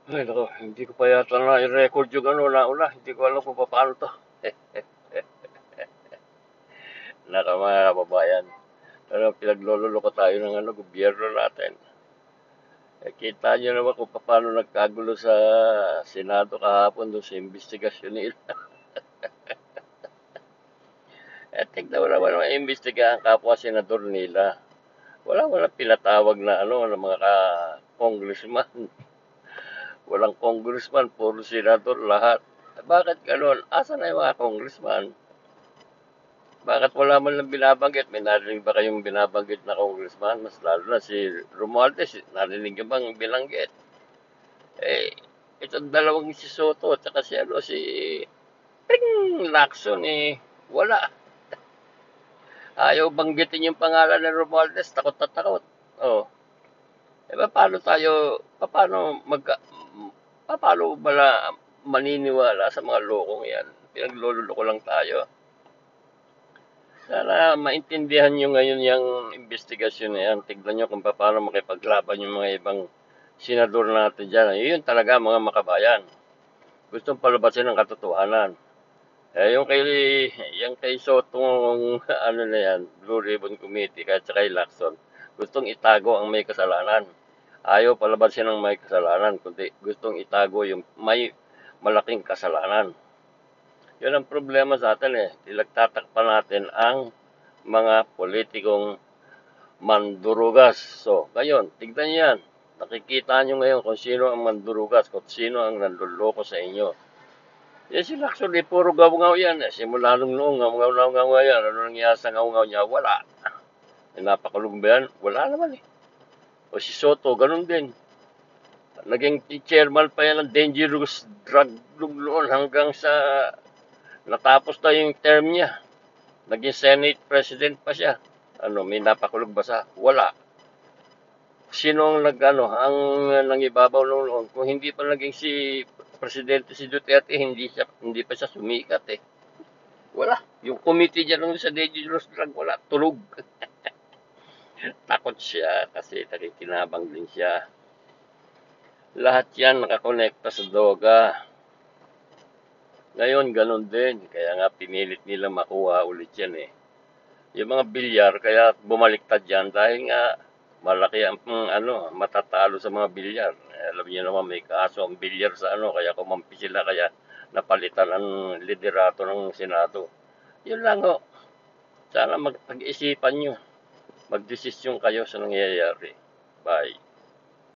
Ay, naku, hindi ko pa yata na-record yung ano, nauna. Hindi ko alam kung paano to. Naka mga kababayan. Ano, pinaglololoko tayo ng ano, gobyerno natin. Kita nyo naman kung paano nagkagulo sa Senado kahapon doon sa investigasyon nila. Tignan mo naman ang imbestigahan kapwa senador nila. Wala pinatawag na ano, ng mga congressman. Walang congressman, puro senador lahat. Bakit gano'n? Asan na yung mga congressman? Bakit wala man lang binabanggit? May narinig ba kayong binabanggit na congressman? Mas lalo na si Romualdez, narinig niyo bang binanggit? Eh, itong dalawang si Soto at saka si ano, si Ping Lacson wala. Ayaw banggitin yung pangalan ng Romualdez, takot na takot. Oh, paano tayo, paano bala maniniwala sa mga lokong yan? Pinagloloko lang tayo. Sana maintindihan nyo ngayon yung investigasyon na yan. Tignan nyo kung paano makipaglaban yung mga ibang senador natin dyan. Yun talaga mga makabayan. Gustong palabasin ang katotohanan. Yung kay Soto, ano na yan, Blue Ribbon Committee, kahit sa kay Lacson, gustong itago ang may kasalanan. Ayaw palabasin ang may kasalanan, kundi gustong itago yung may malaking kasalanan. Yun ang problema sa atin eh. Ilagtatakpan natin ang mga politikong mandurugas. So, ngayon, tignan niyo yan. Nakikita nyo ngayon kung sino ang mandurugas, kung sino ang nanluloko sa inyo. Yan si Lacson, puro gaw-gaw yan. Simula nung noong, ngaw-ngaw yan. Ano nangyayari sa ngaw-ngaw niya? Wala. Napakulong ba yan? Wala naman eh. O si Soto, ganun din. Naging chairman pa yan ng dangerous drug noon hanggang sa natapos na yung term niya. Naging Senate President pa siya. Ano, may napakulong ba sa? Wala. Sino ang nangibabaw noon? Kung hindi pa naging si Presidente si Duterte, hindi pa siya sumikat eh. Wala. Yung committee niya nung sa dangerous drug, wala. Tulog. Takot siya kasi nakikinabang din siya. Lahat yan nakakonekta sa droga. Ngayon, ganun din. Kaya nga pinilit nila makuha ulit yan eh. Yung mga bilyar, kaya bumaliktad yan dahil nga malaki ang matatalo sa mga bilyar. Alam niyo naman may kaso ang bilyar sa kaya kumampi sila kaya napalitan ang liderato ng Senado. Yun lang ho. Sana mag-isipan nyo. Magdesisyon kayo sa nangyayari. Bye.